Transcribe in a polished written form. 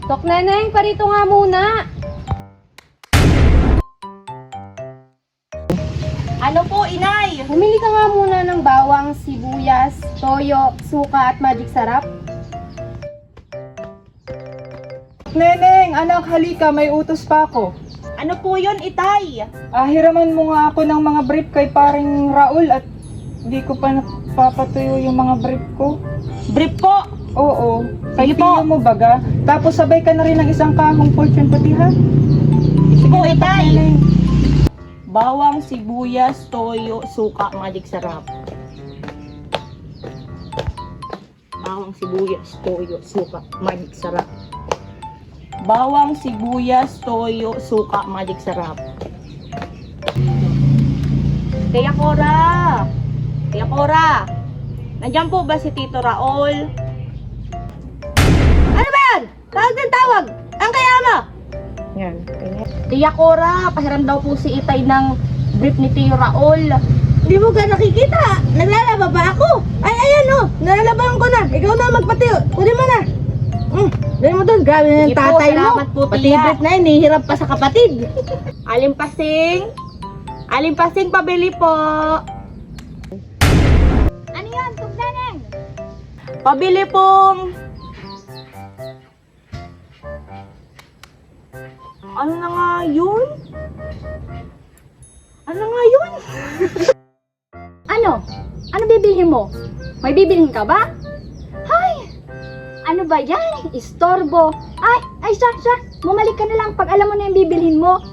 Tok Neneng, parito nga muna. Ano po, inay? Bumili ka nga muna ng bawang, sibuyas, toyo, suka at magic sarap. Neneng, anak, halika, may utos pa ako. Ano po yun, itay? Hiraman mo nga ako ng mga brief kay paring Raul at di ko pa napapatuyo yung mga brief ko. Brief po. Oo, kay Sige po. Tio mo baga. Tapos sabay ka na rin ng isang kahong fortune pati ha. Sige po, itay. Neneng. Bawang, sibuyas, toyo, suka, magic sarap. Bawang, sibuyas, toyo, suka, magic sarap. Bawang, sibuyas, toyo, suka, magic sarap. Tia Cora! Tia Cora! Nandiyan po ba si Tito Raul? Ano ba yan? Tawag din tawag! Ang kaya mo? Yan. Tia Cora, pahiram daw po si Itay ng brief ni Tio Raul. Hindi mo ka nakikita? Naglalaba ba ako? Ay, ayan o! Nalalabahan ko na! Ikaw na magpatiyo! Kunin mo na! Dali mo doon, grabe na yung tatay mo. Pati yung brief na yun, hihirap pa sa kapatid. Alimpasing! Alimpasing, pabili po! Ano yan, Tok Neneng? Pabili pong... Ano na nga yun? Ano na nga yun? Ano? Ano bibilhin mo? May bibilhin ka ba? Hay! Ano ba yan? Istorbo. Ay, siya. Bumalik ka na lang pag alam mo na yung bibilhin mo.